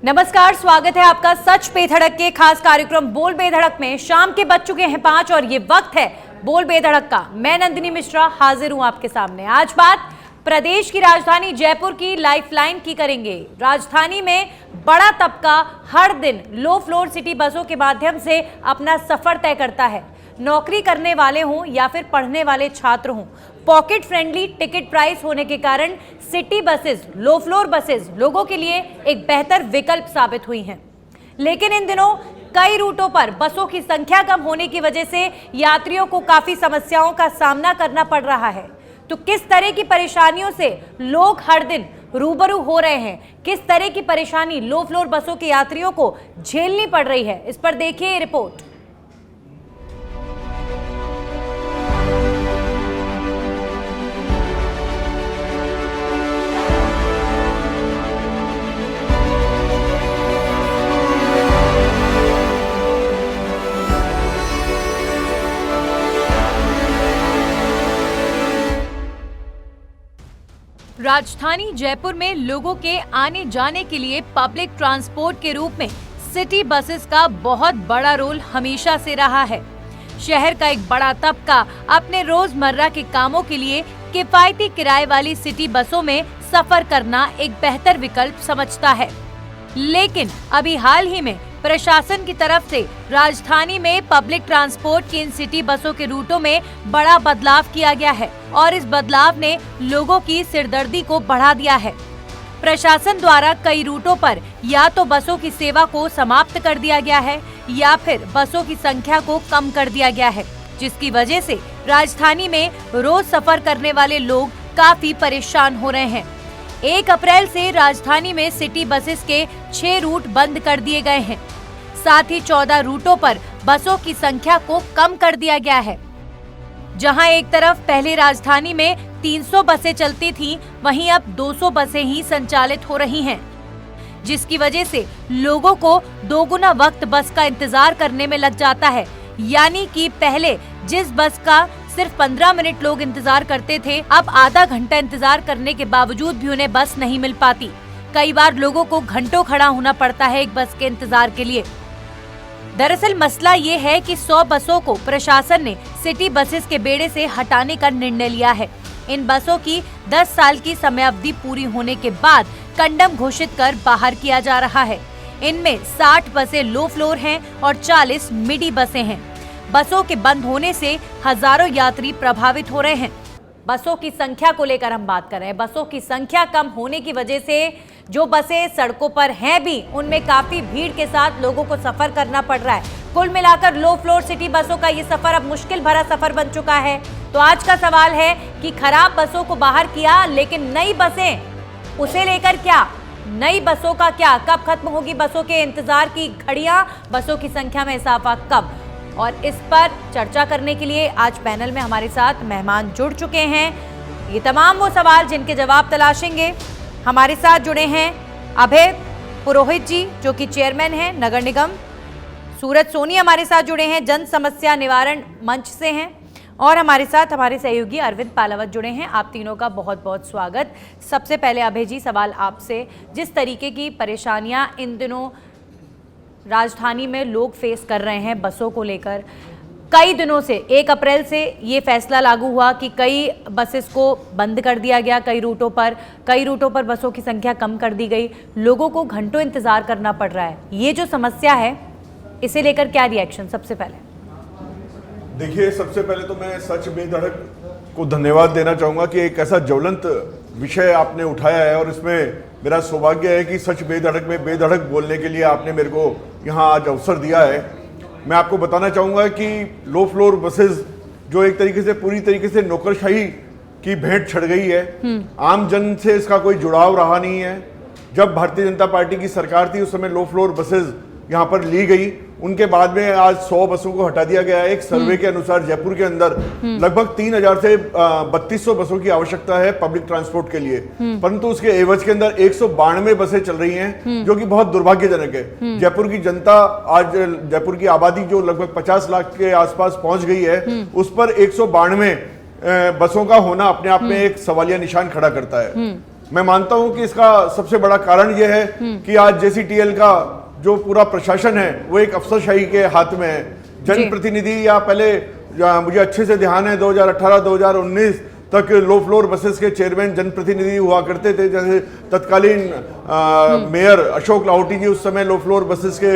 नमस्कार, स्वागत है आपका सच बेधड़क के खास कार्यक्रम बोल बेधड़क में। शाम के बज चुके हैं 5 और ये वक्त है बोल बेधड़क का। मैं नंदिनी मिश्रा हाजिर हूं आपके सामने। आज बात प्रदेश की राजधानी जयपुर की लाइफलाइन की करेंगे। राजधानी में बड़ा तबका हर दिन लो फ्लोर सिटी बसों के माध्यम से अपना सफर तय करता है। नौकरी करने वाले हों या फिर पढ़ने वाले छात्र हों, पॉकेट फ्रेंडली टिकट प्राइस होने के कारण city buses, low floor buses लोगों के लिए एक बेहतर विकल्प साबित हुई हैं। लेकिन इन दिनों कई रूटों पर बसों की संख्या कम होने की वजह से यात्रियों को काफी समस्याओं का सामना करना पड़ रहा है। तो किस तरह की परेशानियों से लोग हर दिन रूबरू हो रहे हैं, किस तरह की परेशानी लो फ्लोर बसों के यात्रियों को झेलनी पड़ रही है, इस पर देखिए ये रिपोर्ट। राजधानी जयपुर में लोगों के आने जाने के लिए पब्लिक ट्रांसपोर्ट के रूप में सिटी बसेस का बहुत बड़ा रोल हमेशा से रहा है। शहर का एक बड़ा तबका अपने रोजमर्रा के कामों के लिए किफायती किराए वाली सिटी बसों में सफर करना एक बेहतर विकल्प समझता है। लेकिन अभी हाल ही में प्रशासन की तरफ से राजधानी में पब्लिक ट्रांसपोर्ट की इन सिटी बसों के रूटों में बड़ा बदलाव किया गया है और इस बदलाव ने लोगों की सिरदर्दी को बढ़ा दिया है। प्रशासन द्वारा कई रूटों पर या तो बसों की सेवा को समाप्त कर दिया गया है या फिर बसों की संख्या को कम कर दिया गया है, जिसकी वजह से राजधानी में रोज सफर करने वाले लोग काफी परेशान हो रहे हैं। 1 अप्रैल से राजधानी में सिटी बसेस के 6 रूट बंद कर दिए गए हैं। साथ ही 14 रूटों पर बसों की संख्या को कम कर दिया गया है। जहां एक तरफ पहले राजधानी में 300 बसें चलती थीं, वहीं अब 200 बसें ही संचालित हो रही हैं, जिसकी वजह से लोगों को दोगुना वक्त बस का इंतजार करने में लग जाता है। यानी कि पहले जिस बस का सिर्फ 15 मिनट लोग इंतजार करते थे, अब आधा घंटा इंतजार करने के बावजूद भी उन्हें बस नहीं मिल पाती। कई बार लोगों को घंटों खड़ा होना पड़ता है एक बस के इंतजार के लिए। दरअसल मसला ये है कि 100 बसों को प्रशासन ने सिटी बसेस के बेड़े से हटाने का निर्णय लिया है। इन बसों की 10 साल की समयावधि पूरी होने के बाद कंडम घोषित कर बाहर किया जा रहा है। इनमें 60 बसें लो फ्लोर हैं और 40 मिडी बसें हैं। बसों के बंद होने से हजारों यात्री प्रभावित हो रहे हैं। बसों की संख्या को लेकर हम बात कर रहे हैं। बसों की संख्या कम होने की वजह से जो बसें सड़कों पर हैं भी, उनमें काफी भीड़ के साथ लोगों को सफर करना पड़ रहा है। कुल मिलाकर लो फ्लोर सिटी बसों का ये सफर अब मुश्किल भरा सफर बन चुका है। तो आज का सवाल है कि खराब बसों को बाहर किया, लेकिन नई बसें, उसे लेकर क्या? नई बसों का क्या? कब खत्म होगी बसों के इंतजार की घड़ियां? बसों की संख्या में इजाफा कब? और इस पर चर्चा करने के लिए आज पैनल में हमारे साथ मेहमान जुड़ चुके हैं। ये तमाम वो सवाल जिनके जवाब तलाशेंगे। हमारे साथ जुड़े हैं अभय पुरोहित जी, जो कि चेयरमैन हैं नगर निगम। सूरज सोनी हमारे साथ जुड़े हैं, जन समस्या निवारण मंच से हैं। और हमारे साथ हमारे सहयोगी अरविंद पालावत जुड़े हैं। आप तीनों का बहुत बहुत स्वागत। सबसे पहले अभय जी, सवाल आपसे। जिस तरीके की परेशानियां इन दिनों राजधानी में लोग फेस कर रहे हैं बसों को लेकर, कई दिनों से 1 अप्रैल से ये फैसला लागू हुआ कि कई बसेस को बंद कर दिया गया, कई रूटों पर बसों की संख्या कम कर दी गई, लोगों को घंटों इंतजार करना पड़ रहा है। ये जो समस्या है, इसे लेकर क्या रिएक्शन? सबसे पहले देखिए, सबसे पहले तो मैं सच बेधड़क को धन्यवाद देना चाहूँगा कि एक ऐसा ज्वलंत विषय आपने उठाया है और इसमें मेरा सौभाग्य है कि सच बेधड़क में बेधड़क बोलने के लिए आपने मेरे को यहाँ आज अवसर दिया है। मैं आपको बताना चाहूँगा कि लो फ्लोर बसेस जो एक तरीके से पूरी तरीके से नौकरशाही की भेंट चढ़ गई है, आम जन से इसका कोई जुड़ाव रहा नहीं है। जब भारतीय जनता पार्टी की सरकार थी उस समय लो फ्लोर बसेस यहाँ पर ली गई, उनके बाद में आज 100 बसों को हटा दिया गया है। एक सर्वे के अनुसार जयपुर के अंदर लगभग 3000 से 3200 बसों की आवश्यकता है पब्लिक ट्रांसपोर्ट के लिए, परंतु उसके एवज के अंदर 192 बसें चल रही हैं, जो कि बहुत दुर्भाग्यजनक है। जयपुर की जनता, आज जयपुर की आबादी जो लगभग 50 लाख के आसपास पहुंच गई है, उस पर 192 बसों का होना अपने आप में एक सवालिया निशान खड़ा करता है। मैं मानता हूं कि इसका सबसे बड़ा कारण यह है कि आज JCTL का जो पूरा प्रशासन है वो एक अफसरशाही के हाथ में है। जनप्रतिनिधि या पहले मुझे अच्छे से ध्यान है 2018-2019 तक लो फ्लोर बसेस के चेयरमैन जनप्रतिनिधि हुआ करते थे। जैसे तत्कालीन मेयर अशोक लाहौटी जी उस समय लो फ्लोर बसेस के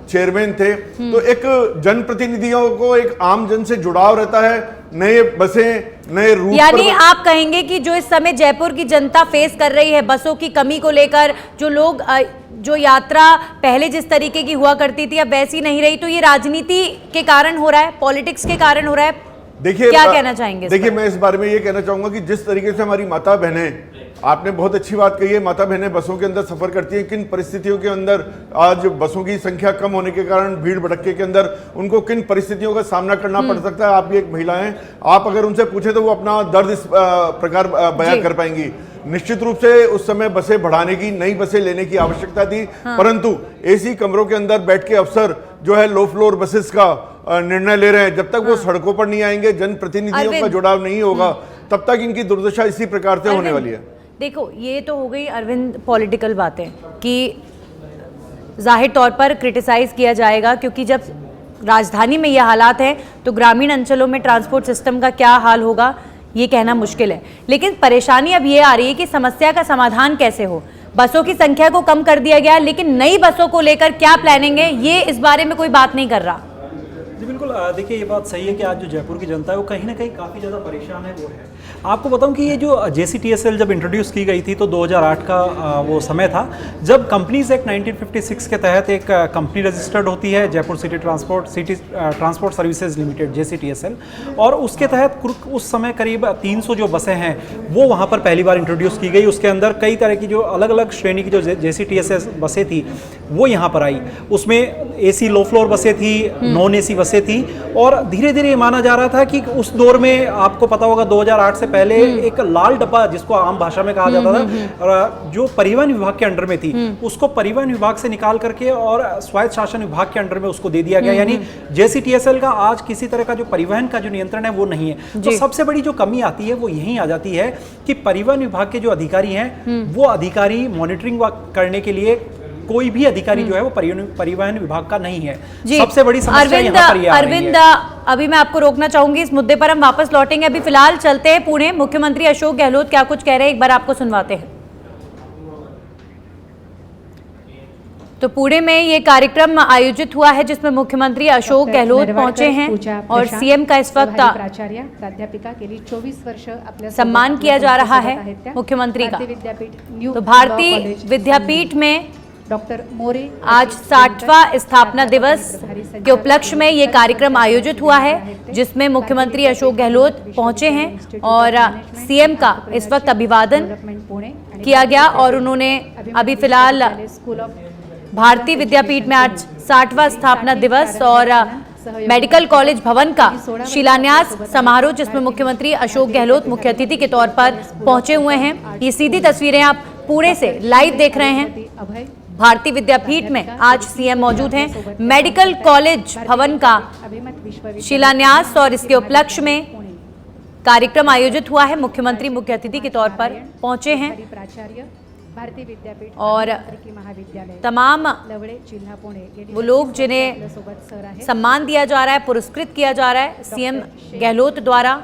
चेयरमैन थे। तो एक जनप्रतिनिधियों को एक आम जन से जुड़ाव रहता है, नए बसें नए रूट। यानी आप कहेंगे कि जो इस समय जयपुर की जनता फेस कर रही है बसों की कमी को लेकर, जो लोग जो यात्रा पहले जिस तरीके की हुआ करती थी अब वैसी नहीं रही, तो ये राजनीति के कारण हो रहा है, पॉलिटिक्स के कारण हो रहा है। देखिए क्या कहना चाहेंगे? देखिए मैं इस बारे में ये कहना चाहूंगा कि जिस तरीके से हमारी माता बहनें, आपने बहुत अच्छी बात कही है, माता बहनें बसों के अंदर सफर करती हैं, किन परिस्थितियों के अंदर आज बसों की संख्या कम होने के कारण भीड़ भड़क्के के अंदर उनको किन परिस्थितियों का सामना करना पड़ सकता है। आप भी एक महिला हैं, आप अगर उनसे पूछे तो वो अपना दर्द इस प्रकार बयां कर पाएंगी। निश्चित रूप से उस समय बसें बढ़ाने की, नई बसें लेने की आवश्यकता थी, परंतु AC कमरों के अंदर बैठ के अफसर जो है लो फ्लोर बसेस का निर्णय ले रहे हैं। जब तक वो सड़कों पर नहीं आएंगे, जनप्रतिनिधियों का जुड़ाव नहीं होगा, तब तक इनकी दुर्दशा इसी प्रकार से होने वाली है। देखो, ये तो हो गई अरविंद पॉलिटिकल बातें कि जाहिर तौर पर क्रिटिसाइज किया जाएगा, क्योंकि जब राजधानी में ये हालात हैं तो ग्रामीण अंचलों में ट्रांसपोर्ट सिस्टम का क्या हाल होगा ये कहना मुश्किल है। लेकिन परेशानी अब ये आ रही है कि समस्या का समाधान कैसे हो। बसों की संख्या को कम कर दिया गया, लेकिन नई बसों को लेकर क्या प्लानिंग है ये इस बारे में कोई बात नहीं कर रहा। जी बिल्कुल, देखिए ये बात सही है कि आज जो जयपुर की जनता है वो कहीं ना कहीं काफ़ी ज़्यादा परेशान है। वो है, आपको बताऊं कि ये जो JCTSL जब इंट्रोड्यूस की गई थी तो 2008 का वो समय था जब कंपनीज एक्ट 1956 के तहत एक कंपनी रजिस्टर्ड होती है, Jaipur city transport services limited JCTSL, और उसके तहत उस समय करीब 300 जो बसें हैं वो वहाँ पर पहली बार इंट्रोड्यूस की गई। उसके अंदर कई तरह की जो अलग अलग श्रेणी की जो JCTSL बसें थी वो यहाँ पर आई। उसमें AC लो फ्लोर बसें थी, नॉन AC बसें थी, और धीरे धीरे माना जा रहा था कि उस दौर में आपको पता होगा 2008 से पहले एक लाल डब्बा जिसको आम भाषा में कहा जाता था, जो परिवहन विभाग के अंडर में थी, उसको परिवहन विभाग से निकाल करके और स्वायत्त शासन विभाग के अंडर में उसको दे दिया गया। यानी JCTSL का आज किसी तरह का जो परिवहन का जो नियंत्रण है वो नहीं है। तो सबसे बड़ी जो कमी आती है वो यही आ जाती है कि परिवहन विभाग के जो अधिकारी हैं वो अधिकारी मॉनिटरिंग करने के लिए कोई भी अधिकारी जो है वो परिवहन विभाग का नहीं है। सबसे बड़ी समस्या यहाँ पर ये आ रही है। अरविंद, अभी मैं आपको रोकना चाहूंगी, इस मुद्दे पर हम वापस लौटेंगे। अभी फिलहाल चलते हैं पुणे। मुख्यमंत्री अशोक गहलोत क्या कुछ कह रहे हैं, एक बार आपको सुनवाते हैं। तो पुणे में ये कार्यक्रम आयोजित हुआ है जिसमें मुख्यमंत्री अशोक गहलोत पहुंचे हैं और CM का इस वक्त प्राध्यापिका के लिए 24 वर्ष सम्मान किया जा रहा है मुख्यमंत्री का। तो भारतीय विद्यापीठ में डॉक्टर मोरे आज 60वां स्थापना दिवस के उपलक्ष्य में ये कार्यक्रम आयोजित हुआ है जिसमें मुख्यमंत्री अशोक गहलोत पहुंचे हैं और CM का इस वक्त अभिवादन किया गया। और उन्होंने अभी फिलहाल भारतीय विद्यापीठ में आज 60वां स्थापना दिवस और मेडिकल कॉलेज भवन का शिलान्यास समारोह जिसमें मुख्यमंत्री अशोक गहलोत मुख्य अतिथि के तौर पर पहुंचे हुए हैं। ये सीधी तस्वीरें आप पुणे से लाइव देख रहे हैं। भारतीय विद्यापीठ में आज CM मौजूद हैं। मेडिकल कॉलेज भवन का शिलान्यास और इसके उपलक्ष्य में कार्यक्रम आयोजित हुआ है। मुख्यमंत्री मुख्य अतिथि के तौर पर पहुंचे हैं और तमाम वो लोग जिन्हें सम्मान दिया जा रहा है, पुरस्कृत किया जा रहा है CM गहलोत द्वारा,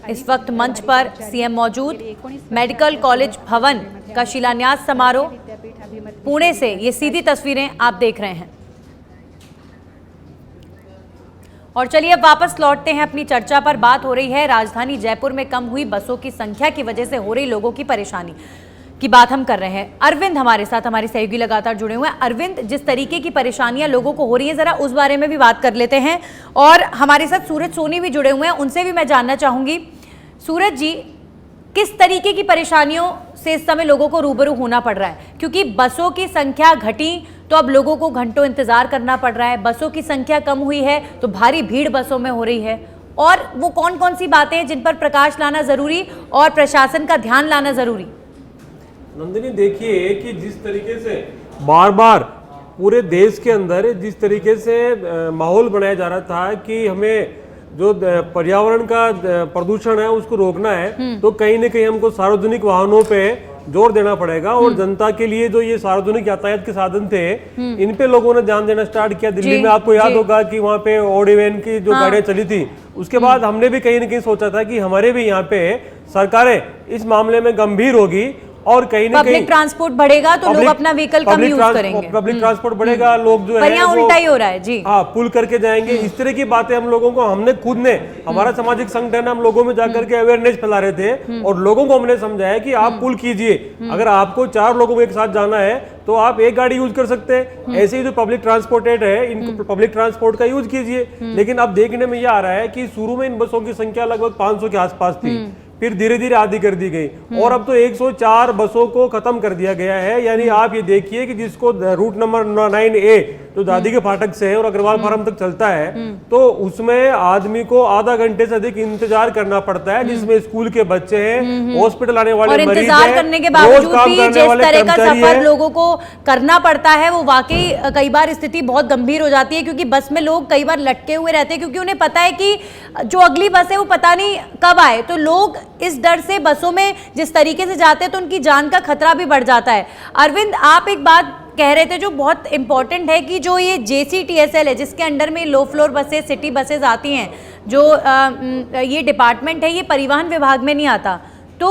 इस वक्त मंच पर CM मौजूद। मेडिकल कॉलेज भवन का शिलान्यास समारोह पुणे से ये सीधी तस्वीरें आप देख रहे हैं। और चलिए अब वापस लौटते हैं अपनी चर्चा पर। बात हो रही है राजधानी जयपुर में कम हुई बसों की संख्या की वजह से हो रही लोगों की परेशानी की बात हम कर रहे हैं। अरविंद हमारे साथ, हमारे सहयोगी लगातार जुड़े हुए हैं। अरविंद, जिस तरीके की परेशानियां लोगों को हो रही हैं जरा उस बारे में भी बात कर लेते हैं। और हमारे साथ सूरज सोनी भी जुड़े हुए हैं, उनसे भी मैं जानना चाहूंगी। सूरज जी, किस तरीके की परेशानियों से इस समय लोगों को रूबरू होना पड़ रहा है? क्योंकि बसों की संख्या घटी तो अब लोगों को घंटों इंतजार करना पड़ रहा है, बसों की संख्या कम हुई है तो भारी भीड़ बसों में हो रही है, और वो कौन कौन सी बातें हैं जिन पर प्रकाश लाना जरूरी और प्रशासन का ध्यान लाना जरूरी? नंदिनी, देखिए कि जिस तरीके से बार बार पूरे देश के अंदर जिस तरीके से माहौल बनाया जा रहा था कि हमें जो पर्यावरण का प्रदूषण है उसको रोकना है, तो कहीं ना कहीं हमको सार्वजनिक वाहनों पे जोर देना पड़ेगा। और जनता के लिए जो ये सार्वजनिक यातायात के साधन थे, इन पे लोगों ने ध्यान देना स्टार्ट किया। दिल्ली में आपको याद होगा कि वहाँ पे ऑड इवन की जो गाड़ियां चली थी, उसके बाद हमने भी कहीं ना कहीं सोचा था कि हमारे भी यहाँ पे सरकारें इस मामले में गंभीर होगी और कहीं ना कहीं पब्लिक ट्रांसपोर्ट बढ़ेगा तो लोग अपना व्हीकल कम यूज करेंगे। पब्लिक ट्रांसपोर्ट बढ़ेगा, लोग जो पर है यहाँ वो उल्टा ही हो रहा है जी। हाँ, पुल करके जाएंगे। इस तरह की बातें हम लोगों को, हमने खुद ने, हमारा सामाजिक संगठन, हम लोगों में जाकर के अवेयरनेस फैला रहे थे और लोगों को हमने समझाया कि आप पुल कीजिए। अगर आपको 4 लोगों को एक साथ जाना है तो आप एक गाड़ी यूज कर सकते हैं। ऐसे ही जो पब्लिक ट्रांसपोर्टेड है, इनको पब्लिक ट्रांसपोर्ट का यूज कीजिए। लेकिन अब देखने में ये आ रहा है कि शुरू में इन बसों की संख्या लगभग 500 के आसपास थी, फिर धीरे धीरे आधी कर दी गई और अब तो 104 बसों को खत्म कर दिया गया है। यानी आप ये देखिए कि जिसको रूट नंबर 9A जो दादी के फाटक से है और अग्रवाल फार्म तक चलता है, तो उसमें आदमी को आधा घंटे से अधिक इंतजार करना पड़ता है, जिसमें स्कूल के बच्चे हैं, हॉस्पिटल आने वाले मरीज हैं, इंतजार करने के बावजूद भी जिस तरह का सफर लोगों को करना पड़ता है, वो वाकई कई बार स्थिति बहुत गंभीर हो जाती है। क्योंकि बस में लोग कई बार लटके हुए रहते हैं, क्योंकि उन्हें पता है कि जो अगली बस है वो पता नहीं कब आए। तो लोग इस डर से बसों में जिस तरीके से जाते हैं तो उनकी जान का खतरा भी बढ़ जाता है। अरविंद, आप एक बात कह रहे थे जो बहुत इंपॉर्टेंट है कि जो ये JCTSL है, जिसके अंडर में low floor buses, city buses आती हैं, जो ये डिपार्टमेंट है, ये परिवहन विभाग में नहीं आता, तो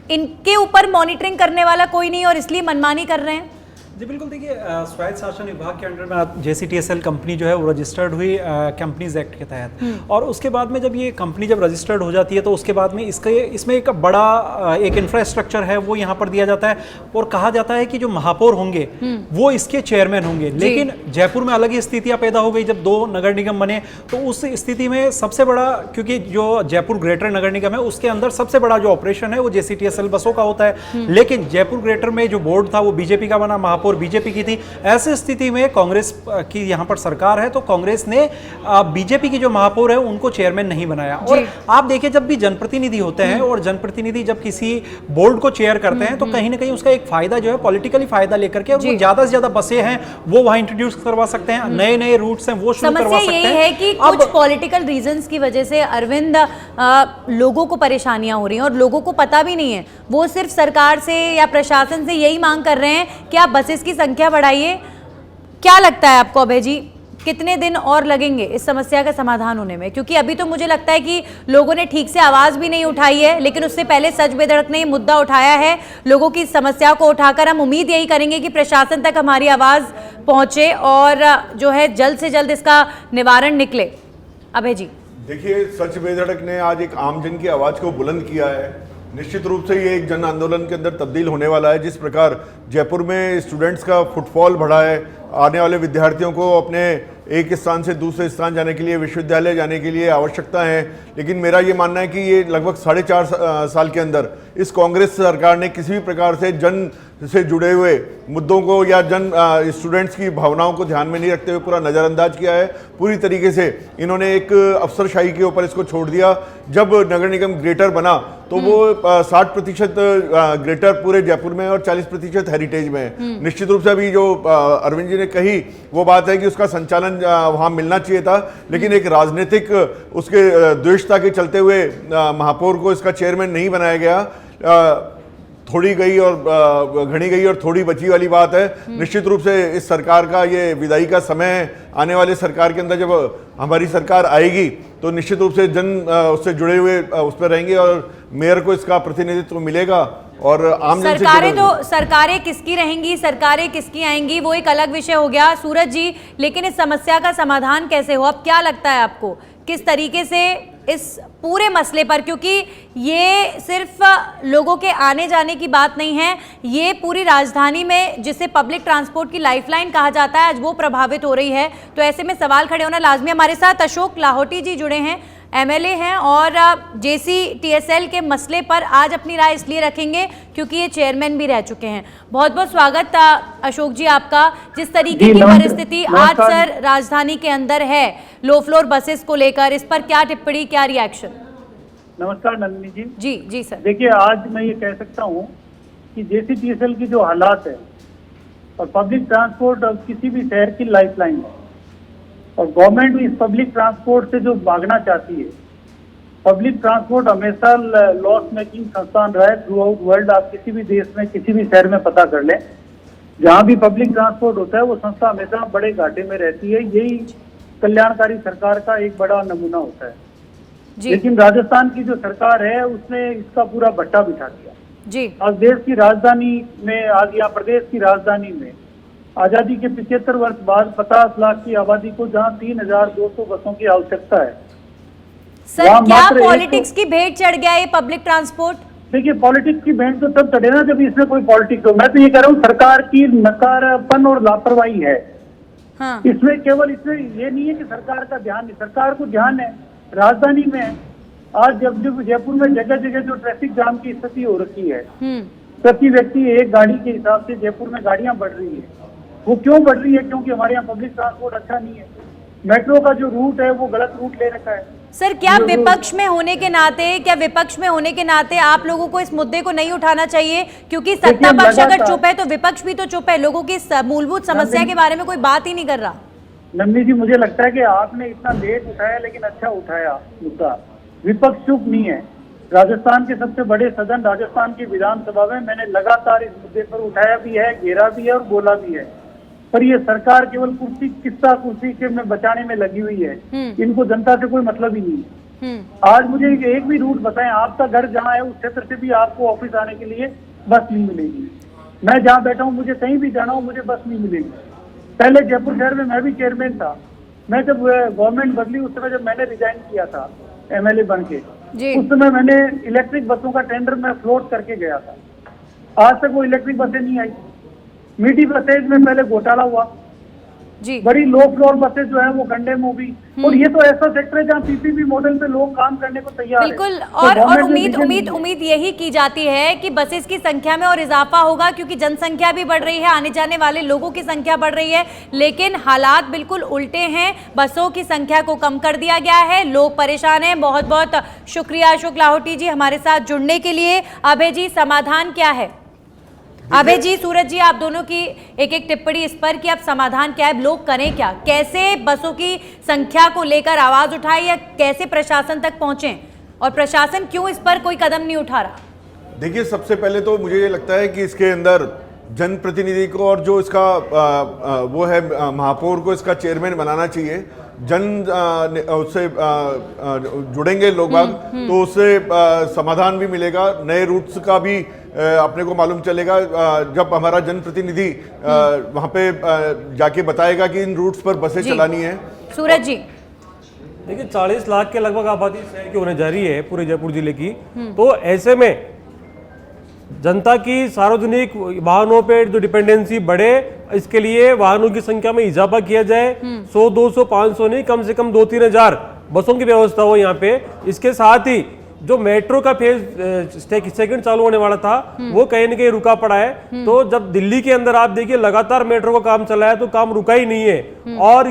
इनके ऊपर मॉनिटरिंग करने वाला कोई नहीं और इसलिए मनमानी कर रहे हैं। जी बिल्कुल, देखिए स्वायत्त शासन विभाग के अंडर में JCTSL कंपनी जो है वो रजिस्टर्ड हुई कंपनीज एक्ट के तहत। और उसके बाद में जब ये कंपनी जब रजिस्टर्ड हो जाती है तो उसके बाद में इसमें एक बड़ा एक इंफ्रास्ट्रक्चर है वो यहाँ पर दिया जाता है और कहा जाता है कि जो महापौर होंगे वो इसके चेयरमैन होंगे। लेकिन जयपुर में अलग ही स्थितियाँ पैदा हो गई जब 2 नगर निगम बने। तो उस स्थिति में सबसे बड़ा, क्योंकि जो जयपुर ग्रेटर नगर निगम है उसके अंदर सबसे बड़ा जो ऑपरेशन है वो JCTSL बसों का होता है। लेकिन जयपुर ग्रेटर में जो बोर्ड था वो बीजेपी का बना, महापौर बीजेपी की थी। ऐसी स्थिति में कांग्रेस की यहाँ पर सरकार है, तो कांग्रेस ने बीजेपी की जो महापौर है उनको चेयरमैन नहीं बनाया। और आप देखिए, जब भी जनप्रतिनिधि होते हैं और जनप्रतिनिधि जब किसी बोर्ड को चेयर करते हैं तो कहीं ना कहीं उसका एक फायदा जो है पॉलिटिकली फायदा लेकर के, वो ज्यादा से ज्यादा बसें हैं वो वहां इंट्रोड्यूस करवा सकते हैं, नए नए रूट्स हैं वो शुरू करवा सकते हैं। समस्या यही है कि कुछ पॉलिटिकल रीजंस की वजह से अरविंद, लोगों को परेशानियां हो रही हैं और लोगों को पता भी नहीं है। वो सिर्फ सरकार से या प्रशासन से यही मांग कर रहे हैं कि आप बसेस की संख्या बढ़ाइए। क्या लगता है आपको अभय जी, कितने दिन और लगेंगे इस समस्या का समाधान होने में? क्योंकि अभी तो मुझे लगता है कि लोगों ने ठीक से आवाज भी नहीं उठाई है, लेकिन उससे पहले सच बेधड़क ने ये मुद्दा उठाया है। लोगों की समस्या को उठाकर हम उम्मीद यही करेंगे कि प्रशासन तक हमारी आवाज पहुंचे और जो है जल्द से जल्द इसका निवारण निकले। अभय जी, देखिए, सच बेधड़क ने आज एक आमजन की आवाज को बुलंद किया है। निश्चित रूप से ये एक जन आंदोलन के अंदर तब्दील होने वाला है। जिस प्रकार जयपुर में स्टूडेंट्स का फुटफॉल बढ़ा है, आने वाले विद्यार्थियों को अपने एक स्थान से दूसरे स्थान जाने के लिए, विश्वविद्यालय जाने के लिए आवश्यकता है। लेकिन मेरा ये मानना है कि ये लगभग 4.5 साल के अंदर इस कांग्रेस सरकार ने किसी भी प्रकार से जन से जुड़े हुए मुद्दों को या स्टूडेंट्स की भावनाओं को ध्यान में नहीं रखते हुए पूरा नज़रअंदाज किया है। पूरी तरीके से इन्होंने एक अफसरशाही के ऊपर इसको छोड़ दिया। जब नगर निगम ग्रेटर बना तो वो 60% ग्रेटर पूरे जयपुर में और 40% हेरिटेज में है। निश्चित रूप से अभी जो अरविंद जी ने कही वो बात है कि उसका संचालन वहाँ मिलना चाहिए था, लेकिन एक राजनीतिक उसके द्वेषता के चलते हुए महापौर को इसका चेयरमैन नहीं बनाया गया। थोड़ी गई और घनी गई और थोड़ी बची वाली बात है। निश्चित रूप से इस सरकार का ये विदाई का समय है। आने वाले सरकार के अंदर जब हमारी सरकार आएगी तो निश्चित रूप से जन उससे जुड़े हुए उस पर रहेंगे और मेयर को इसका प्रतिनिधित्व मिलेगा और आम जन से सरकारें किसकी रहेंगी, सरकारें किसकी आएंगी, वो एक अलग विषय हो गया सूरज जी। लेकिन इस समस्या का समाधान कैसे हो? अब क्या लगता है आपको, किस तरीके से इस पूरे मसले पर, क्योंकि ये सिर्फ लोगों के आने जाने की बात नहीं है, ये पूरी राजधानी में जिसे पब्लिक ट्रांसपोर्ट की लाइफलाइन कहा जाता है आज वो प्रभावित हो रही है। तो ऐसे में सवाल खड़े होना लाजमी। हमारे साथ अशोक लाहौटी जी जुड़े हैं, MLA हैं और JCTSL के मसले पर आज अपनी राय इसलिए रखेंगे क्योंकि ये चेयरमैन भी रह चुके हैं। बहुत बहुत स्वागत अशोक जी आपका। जिस तरीके की परिस्थिति आज सर राजधानी के अंदर है लो फ्लोर बसेस को लेकर, इस पर क्या टिप्पणी, क्या रिएक्शन? नमस्कार नंदिनी जी। जी जी सर। देखिए, आज मैं ये कह सकता हूँ कि JCTSL की जो हालात है और पब्लिक ट्रांसपोर्ट किसी भी शहर की लाइफलाइन है और गवर्नमेंट भी इस पब्लिक ट्रांसपोर्ट से जो भागना चाहती है पब्लिक ट्रांसपोर्ट हमेशा लॉस मेकिंग संस्थान रहा है थ्रू आउट वर्ल्ड। आप किसी भी देश में किसी भी शहर में पता कर लें, जहाँ भी पब्लिक ट्रांसपोर्ट होता है वो संस्था हमेशा बड़े घाटे में रहती है। यही कल्याणकारी सरकार का एक बड़ा नमूना होता है। जी लेकिन राजस्थान की जो सरकार है उसने इसका पूरा भट्टा बिठा दिया। जी आज देश की राजधानी में, आज यहाँ प्रदेश की राजधानी में आजादी के 75 वर्ष बाद 50 लाख की आबादी को जहाँ 3200 बसों की आवश्यकता है, सर वहाँ क्या मात्र पॉलिटिक्स की भेंट चढ़ गया ये पब्लिक ट्रांसपोर्ट? देखिए पॉलिटिक्स की भेंट तो तब चढ़े ना जब इसमें कोई पॉलिटिक्स हो। मैं तो ये कह रहा हूँ सरकार की नकारपन और लापरवाही है। हाँ इसमें केवल इसमें ये नहीं है कि सरकार का ध्यान नहीं, सरकार को ध्यान है राजधानी में। आज जब जयपुर में जगह जगह जो ट्रैफिक जाम की स्थिति हो रखी है, प्रति व्यक्ति एक गाड़ी के हिसाब से जयपुर में गाड़ियां बढ़ रही है। वो क्यों बढ़ रही है? क्योंकि हमारे यहाँ पब्लिक ट्रांसपोर्ट अच्छा नहीं है। मेट्रो का जो रूट है वो गलत रूट ले रखा है। सर क्या विपक्ष में होने के नाते आप लोगों को इस मुद्दे को नहीं उठाना चाहिए? क्योंकि सत्ता पक्ष अगर चुप है तो विपक्ष भी तो चुप है, लोगों की मूलभूत समस्या के बारे में कोई बात ही नहीं कर रहा। नंदी जी, मुझे लगता है कि आपने इतना लेट उठाया लेकिन अच्छा उठाया मुद्दा। विपक्ष चुप नहीं है। राजस्थान के सबसे बड़े सदन राजस्थान की विधानसभा में मैंने लगातार इस मुद्दे पर उठाया भी है, घेरा भी है और बोला भी है। पर ये सरकार केवल कुर्सी के में बचाने में लगी हुई है। इनको जनता से कोई मतलब ही नहीं है। आज मुझे एक भी रूट बताएं, आपका घर जहाँ है उस क्षेत्र से भी आपको ऑफिस आने के लिए बस नहीं मिलेगी। मैं जहाँ बैठा हूँ, मुझे कहीं भी जाना हो मुझे बस नहीं मिलेगी। पहले जयपुर शहर में मैं भी चेयरमैन था। मैं जब गवर्नमेंट बदली उस समय जब मैंने रिजाइन किया था एमएलए बन के, उस समय मैंने इलेक्ट्रिक बसों का टेंडर में फ्लोट करके गया था। आज तक वो इलेक्ट्रिक बसें नहीं आई। मीठी बसेज में पहले घोटाला हुआ जी। बड़ी लो फ्लोर बसेज जो है वो गंडे में भी। और ये तो ऐसा सेक्टर है जहाँ पीपीपी मॉडल पे लोग काम करने को तैयार बिल्कुल है। और उम्मीद यही की जाती है कि बसेस की संख्या में और इजाफा होगा, क्योंकि जनसंख्या भी बढ़ रही है, आने जाने वाले लोगों की संख्या बढ़ रही है। लेकिन हालात बिल्कुल उल्टे हैं। बसों की संख्या को कम कर दिया गया है, लोग परेशान हैं। बहुत बहुत शुक्रिया अशोक लाहोटी जी हमारे साथ जुड़ने के लिए। अभय जी, समाधान क्या है? अभय जी, सूरज जी, आप दोनों की एक एक टिप्पणी इस पर कि अब समाधान क्या है, लोग करें क्या, कैसे बसों की संख्या को लेकर आवाज उठाए या कैसे प्रशासन तक पहुंचे, और प्रशासन क्यों इस पर कोई कदम नहीं उठा रहा? देखिए, सबसे पहले तो मुझे ये लगता है कि इसके अंदर जनप्रतिनिधि को और जो इसका वो है महापौर को इसका चेयरमैन बनाना चाहिए। उससे जुड़ेंगे लोग बाग तो उससे समाधान भी मिलेगा, नए रूट्स का भी अपने को मालूम चलेगा। जब हमारा जनप्रतिनिधि वहाँ पे जाके बताएगा कि इन रूट्स पर बसें चलानी है। सूरज जी, देखिए 40 लाख के लगभग आबादी शहर की होने जा रही है पूरे जयपुर जिले की। तो ऐसे में जनता की सार्वजनिक वाहनों पे जो डिपेंडेंसी बढ़े, इसके लिए वाहनों की संख्या में इजाफा किया जाए। 100, 200, 500 नहीं, कम से कम 2-3 हजार बसों की व्यवस्था हो यहाँ पे। इसके साथ ही जो मेट्रो का फेज सेकंड चालू होने वाला था वो कहीं न कहीं रुका पड़ा है। तो जब दिल्ली के अंदर आप देखिए लगातार मेट्रो का काम चला है तो काम रुका ही नहीं है, और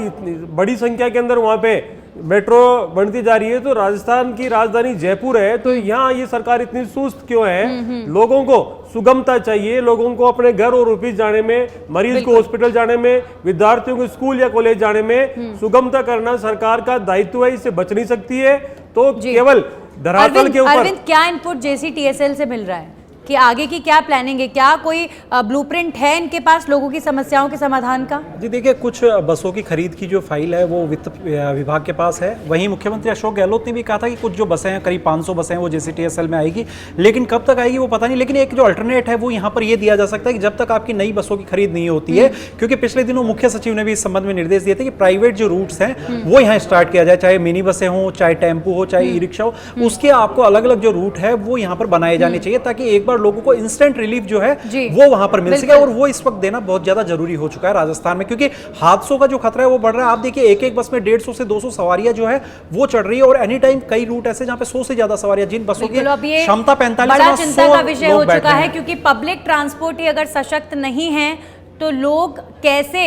बड़ी संख्या के अंदर वहां पे मेट्रो बनती जा रही है। तो राजस्थान की राजधानी जयपुर है, तो यहाँ ये सरकार इतनी सुस्त क्यों है? लोगों को सुगमता चाहिए, लोगों को अपने घर और ऑफिस जाने में, मरीज को हॉस्पिटल जाने में, विद्यार्थियों को स्कूल या कॉलेज जाने में सुगमता करना सरकार का दायित्व है। इससे बच नहीं सकती है। तो केवल धरातल के ऊपर अरविंद, क्या इनपुट जेसीटीएसएल से मिल रहा है कि आगे की क्या प्लानिंग है? क्या कोई ब्लूप्रिंट है इनके पास लोगों की समस्याओं के समाधान का? जी देखिए, कुछ बसों की खरीद की जो फाइल है वो वित्त विभाग के पास है। वहीं मुख्यमंत्री अशोक गहलोत ने भी कहा था कि कुछ जो बसें हैं, करीब 500 बसें हैं, वो जेसीटीएसएल में आएगी, लेकिन कब तक आएगी वो पता नहीं। लेकिन एक जो अल्टरनेट है वो यहाँ पर ये दिया जा सकता है कि जब तक आपकी नई बसों की खरीद नहीं होती है, क्योंकि पिछले दिनों मुख्य सचिव ने भी इस संबंध में निर्देश दिए थे कि प्राइवेट जो रूट्स हैं वो यहाँ स्टार्ट किया जाए, चाहे मिनी बसें हों, चाहे टेम्पो हो, चाहे ई रिक्शा हो, उसके आपको अलग अलग जो रूट है वो यहाँ पर बनाए जाने चाहिए, ताकि एक बार लोगों को इंस्टेंट रिलीफ जो है वो वहां पर मिल सके। और वो इस वक्त देना बहुत ज्यादा जरूरी हो चुका है राजस्थान में, क्योंकि हादसों का जो खतरा है वो बढ़ रहा है। आप देखिए, एक एक बस में 150 से 200 सवारियां जो है वो चढ़ रही है, और एनी टाइम कई रूट ऐसे जहां पे 100 से ज्यादा सवारियां, जिन बसों की क्षमता 45 बड़ा चिंता का विषय हो चुका है, क्योंकि पब्लिक ट्रांसपोर्ट ही अगर सशक्त नहीं है तो लोग कैसे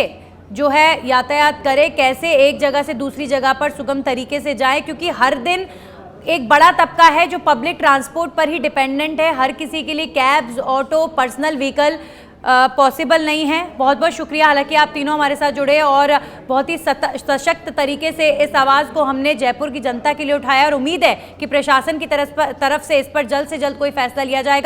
जो है यातायात करें, कैसे एक जगह से दूसरी जगह पर सुगम तरीके से जाए, क्योंकि हर दिन एक बड़ा तबका है जो पब्लिक ट्रांसपोर्ट पर ही डिपेंडेंट है। हर किसी के लिए cabs, auto, personal vehicle possible नहीं है। बहुत बहुत शुक्रिया, हालांकि आप तीनों हमारे साथ जुड़े और बहुत ही सशक्त तरीके से इस आवाज़ को हमने जयपुर की जनता के लिए उठाया और उम्मीद है कि प्रशासन की तरफ से इस पर जल्द से जल्द कोई फैसला लिया जाएगा।